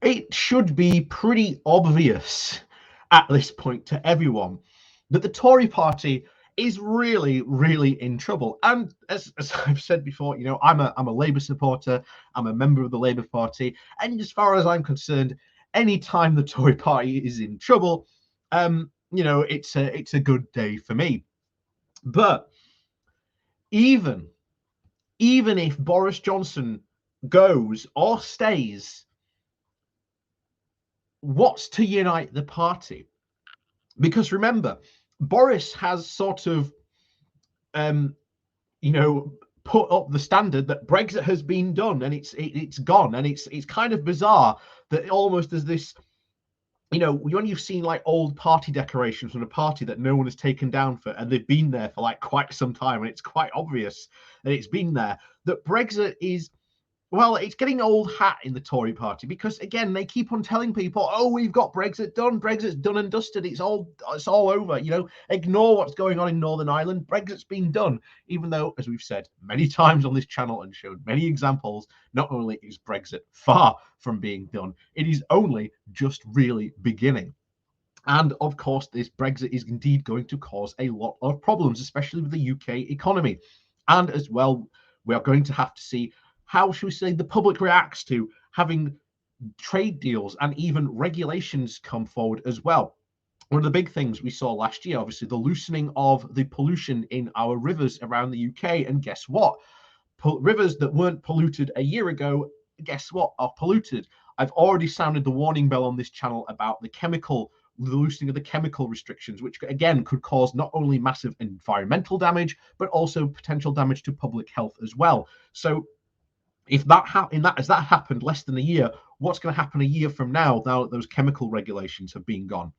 It should be pretty obvious at this point to everyone that the Tory party is really, really in trouble. And as I've said before, I'm a Labour supporter. I'm a member of the Labour Party, and as far as I'm concerned, any time the Tory party is in trouble, it's a good day for me. But even even if Boris Johnson goes or stays, what's to unite the party? Because remember, Boris has sort of, um, you know, put up the standard that Brexit has been done and it's gone, and it's kind of bizarre that almost as this, when you've seen like old party decorations from a party that no one has taken down for, and they've been there for like quite some time, and it's quite obvious that it's been there, that Brexit is, well, it's getting old hat in the Tory party because again they keep on telling people, "Oh, we've got Brexit done. Brexit's done and dusted. It's all over." Ignore what's going on in Northern Ireland. Brexit's been done, even though, as we've said many times on this channel and showed many examples, not only is Brexit far from being done, it is only just really beginning. And of course, this Brexit is indeed going to cause a lot of problems, especially with the UK economy. And as well, we are going to have to see how, should we say, the public reacts to having trade deals and even regulations come forward as well. One of the big things we saw last year, obviously, the loosening of the pollution in our rivers around the UK. And guess what? Rivers that weren't polluted a year ago, guess what, are polluted. I've already sounded the warning bell on this channel about the loosening of the chemical restrictions, which again could cause not only massive environmental damage, but also potential damage to public health as well. So if that happened less than a year, what's going to happen a year from now that those chemical regulations have been gone?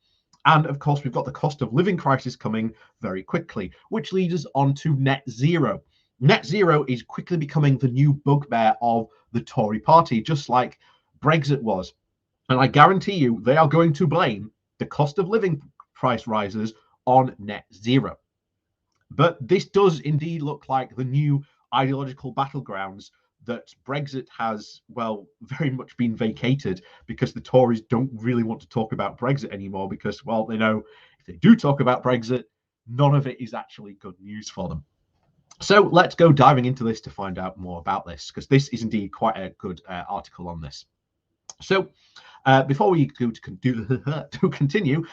And of course, we've got the cost of living crisis coming very quickly, which leads us on to net zero. Net zero is quickly becoming the new bugbear of the Tory party, just like Brexit was. And I guarantee you, they are going to blame the cost of living price rises on net zero. But this does indeed look like the new ideological battlegrounds that Brexit has, well, very much been vacated because the Tories don't really want to talk about Brexit anymore because, well, they know if they do talk about Brexit, none of it is actually good news for them. So let's go diving into this to find out more about this, because this is indeed quite a good article on this. So before we go to continue,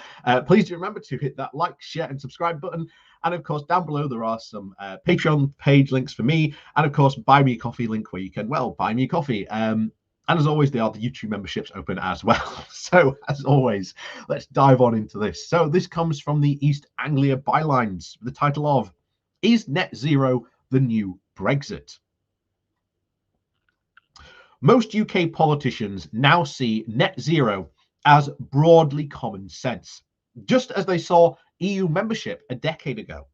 please do remember to hit that like, share, and subscribe button. And of course, down below, there are some Patreon page links for me. And of course, buy me a coffee link where you can, well, buy me a coffee. And as always, there are the YouTube memberships open as well. So as always, let's dive on into this. So this comes from the East Anglia Bylines, the title of "Is Net Zero the New Brexit?" Most UK politicians now see net zero as broadly common sense, just as they saw EU membership a decade ago.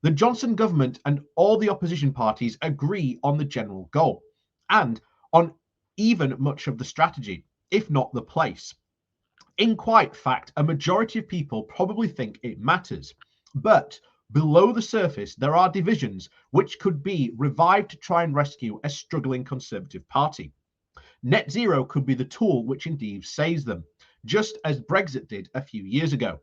The Johnson government and all the opposition parties agree on the general goal and on even much of the strategy, if not the place. In quite fact, a majority of people probably think it matters, but below the surface, there are divisions which could be revived to try and rescue a struggling Conservative Party. Net zero could be the tool which indeed saves them, just as Brexit did a few years ago.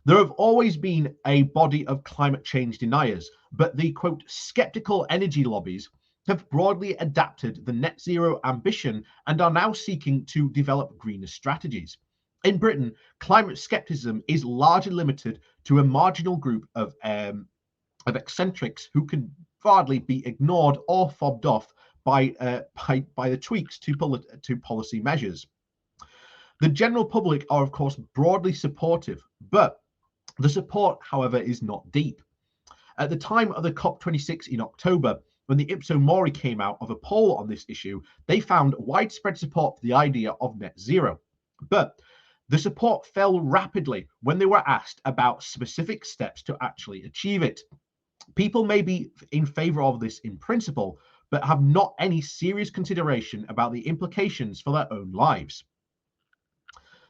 There have always been a body of climate change deniers, but the quote skeptical energy lobbies have broadly adapted the net zero ambition and are now seeking to develop greener strategies. In Britain, climate skepticism is largely limited to a marginal group of eccentrics who can hardly be ignored or fobbed off by the tweaks to policy measures. The general public are, of course, broadly supportive, but the support, however, is not deep. At the time of the COP26 in October, when the Ipsos Mori came out of a poll on this issue, they found widespread support for the idea of net zero. But the support fell rapidly when they were asked about specific steps to actually achieve it. People may be in favor of this in principle, but have not any serious consideration about the implications for their own lives.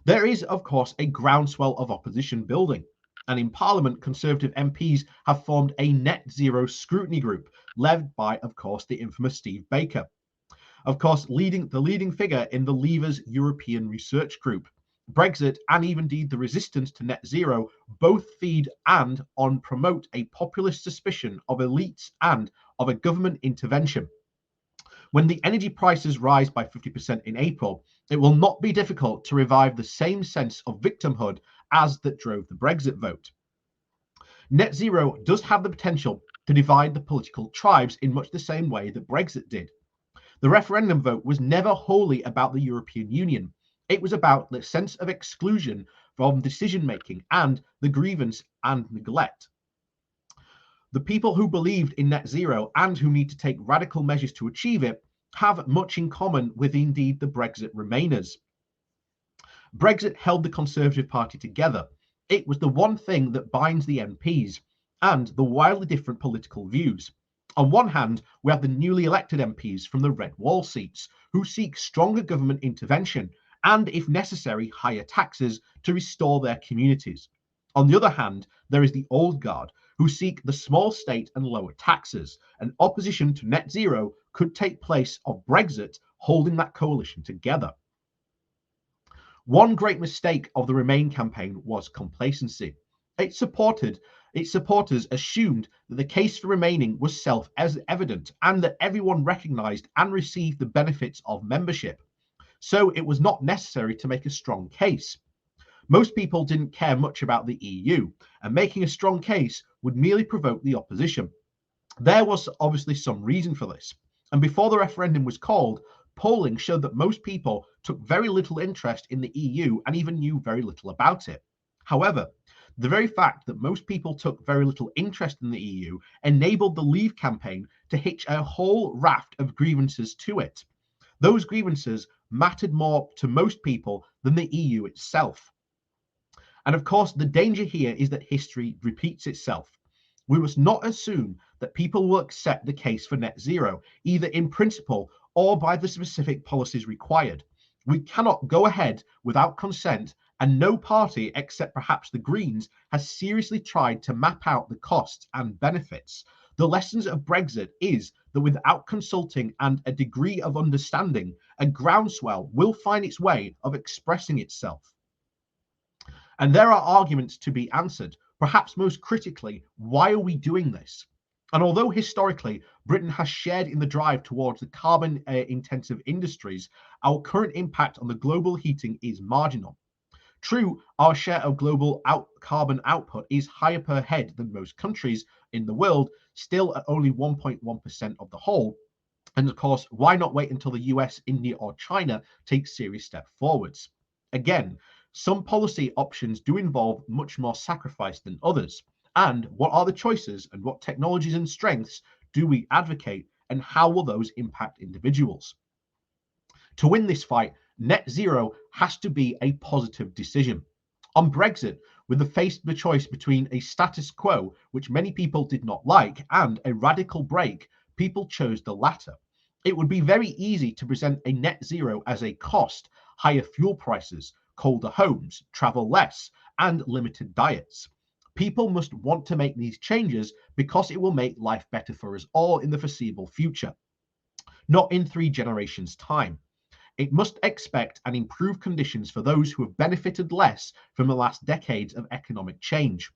There is, of course, a groundswell of opposition building, and in Parliament, Conservative MPs have formed a net zero scrutiny group, led by, of course, the infamous Steve Baker. Of course, the leading figure in the Leavers European Research Group. Brexit and even indeed the resistance to net zero both feed and on promote a populist suspicion of elites and of a government intervention. When the energy prices rise by 50% in April, it will not be difficult to revive the same sense of victimhood as that drove the Brexit vote. Net zero does have the potential to divide the political tribes in much the same way that Brexit did. The referendum vote was never wholly about the European Union. It was about the sense of exclusion from decision making and the grievance and neglect. The people who believed in net zero and who need to take radical measures to achieve it have much in common with indeed the Brexit Remainers. Brexit held the Conservative Party together. It was the one thing that binds the MPs and the wildly different political views. On one hand, we have the newly elected MPs from the Red Wall seats who seek stronger government intervention and, if necessary, higher taxes to restore their communities. On the other hand, there is the old guard who seek the small state and lower taxes. An opposition to net zero could take place of Brexit holding that coalition together. One great mistake of the Remain campaign was complacency. Its supporters assumed that the case for remaining was self-evident and that everyone recognised and received the benefits of membership. So it was not necessary to make a strong case. Most people didn't care much about the EU, and making a strong case would merely provoke the opposition. There was obviously some reason for this, and before the referendum was called, polling showed that most people took very little interest in the EU and even knew very little about it. However, the very fact that most people took very little interest in the EU enabled the Leave campaign to hitch a whole raft of grievances to it. Those grievances mattered more to most people than the EU itself. And of course, the danger here is that history repeats itself. We must not assume that people will accept the case for net zero, either in principle or by the specific policies required. We cannot go ahead without consent, and no party, except perhaps the Greens, has seriously tried to map out the costs and benefits. The lessons of Brexit is that without consulting and a degree of understanding, a groundswell will find its way of expressing itself. And there are arguments to be answered. Perhaps most critically, why are we doing this? And although historically Britain has shared in the drive towards the carbon intensive industries, our current impact on the global heating is marginal. True, our share of global carbon output is higher per head than most countries in the world, still at only 1.1% of the whole. And of course, why not wait until the US, India, or China take serious steps forwards? Again, some policy options do involve much more sacrifice than others. And what are the choices and what technologies and strengths do we advocate, and how will those impact individuals? To win this fight, net zero has to be a positive decision. On Brexit, with the choice between a status quo, which many people did not like, and a radical break, people chose the latter. It would be very easy to present a net zero as a cost, higher fuel prices, colder homes, travel less, and limited diets. People must want to make these changes because it will make life better for us all in the foreseeable future, not in 3 generations' time. It must expect and improve conditions for those who have benefited less from the last decades of economic change.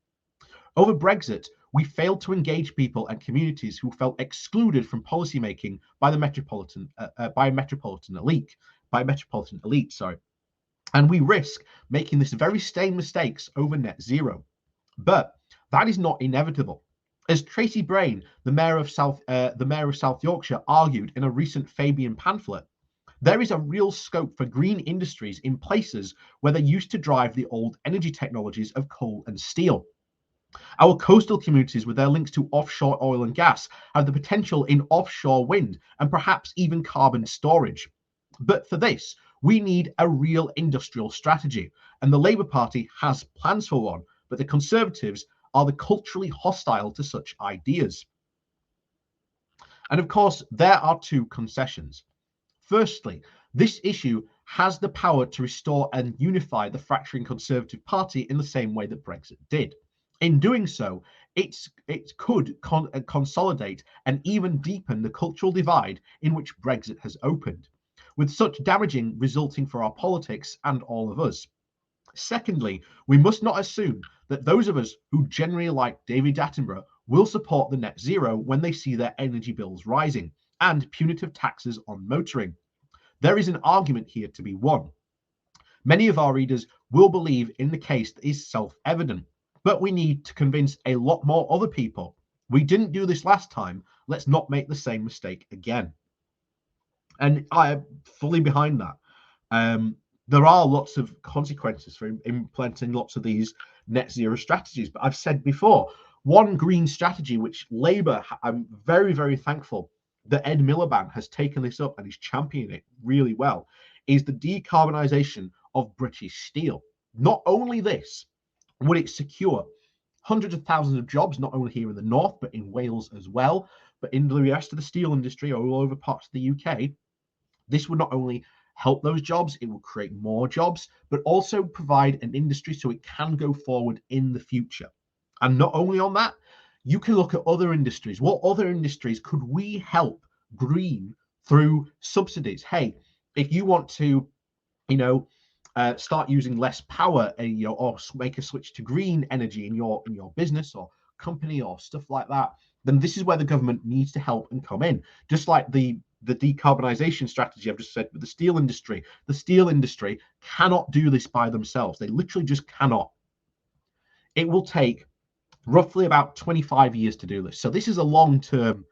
Over Brexit, we failed to engage people and communities who felt excluded from policymaking by a metropolitan elite. And we risk making this very same mistakes over net zero. But that is not inevitable. As Tracy Brain, the mayor of South Yorkshire, argued in a recent Fabian pamphlet, there is a real scope for green industries in places where they used to drive the old energy technologies of coal and steel. Our coastal communities, with their links to offshore oil and gas, have the potential in offshore wind and perhaps even carbon storage. But for this, we need a real industrial strategy, and the Labour Party has plans for one, but the Conservatives are the culturally hostile to such ideas. And of course, there are 2 concessions. Firstly, this issue has the power to restore and unify the fracturing Conservative Party in the same way that Brexit did. In doing so, it could consolidate and even deepen the cultural divide in which Brexit has opened, with such damaging resulting for our politics and all of us. Secondly, we must not assume that those of us who generally like David Attenborough will support the net zero when they see their energy bills rising and punitive taxes on motoring. There is an argument here to be won. Many of our readers will believe in the case that is self-evident, but we need to convince a lot more other people. We didn't do this last time. Let's not make the same mistake again. And I am fully behind that. There are lots of consequences for implementing lots of these net zero strategies. But I've said before, one green strategy which Labour, I'm very, very thankful that Ed Miliband has taken this up and is championing it really well, is the decarbonisation of British steel. Not only this, would it secure hundreds of thousands of jobs, not only here in the north, but in Wales as well, but in the rest of the steel industry all over parts of the UK. This would not only help those jobs, it will create more jobs, but also provide an industry so it can go forward in the future. And not only on that, you can look at other industries. What other industries could we help green through subsidies? Hey, if you want to, start using less power, or make a switch to green energy in your business or company or stuff like that, then this is where the government needs to help and come in. Just like the decarbonisation strategy I've just said with the steel industry. The steel industry cannot do this by themselves. They literally just cannot. It will take roughly about 25 years to do this. So this is a long-term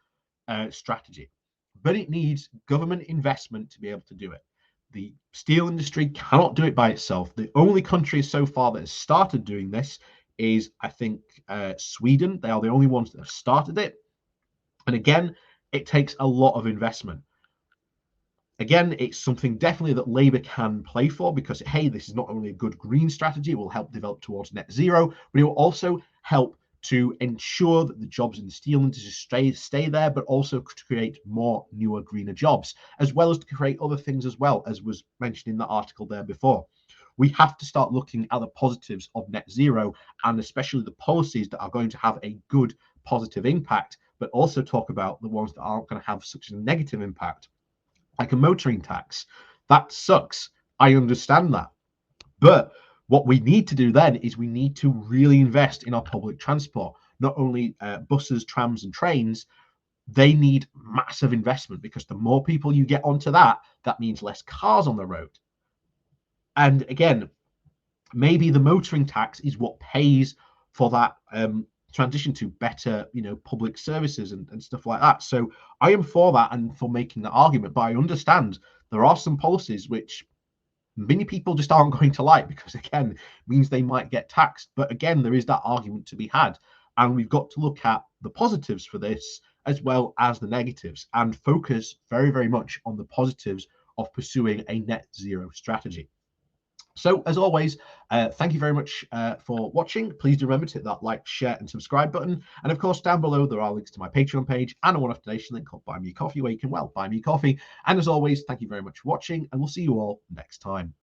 strategy, but it needs government investment to be able to do it. The steel industry cannot do it by itself. The only country so far that has started doing this is, I think, Sweden. They are the only ones that have started it. And again, it takes a lot of investment. Again, it's something definitely that Labour can play for because, hey, this is not only a good green strategy, it will help develop towards net zero, but it will also help to ensure that the jobs in the steel industry stay there, but also to create more newer, greener jobs, as well as to create other things as well, as was mentioned in the article there before. We have to start looking at the positives of net zero and especially the policies that are going to have a good positive impact, but also talk about the ones that aren't going to have such a negative impact, like a motoring tax. That sucks. I understand that. But what we need to do then is we need to really invest in our public transport, not only buses, trams, and trains. They need massive investment because the more people you get onto that, that means less cars on the road. And again, maybe the motoring tax is what pays for that transition to better, public services and stuff like that. So I am for that and for making that argument, but I understand there are some policies which many people just aren't going to like because, again, means they might get taxed. But again, there is that argument to be had. And we've got to look at the positives for this as well as the negatives and focus very, very much on the positives of pursuing a net zero strategy. So, as always, thank you very much for watching. Please do remember to hit that like, share, and subscribe button. And of course, down below, there are links to my Patreon page and a one-off donation link called Buy Me Coffee, where you can, buy me coffee. And as always, thank you very much for watching, and we'll see you all next time.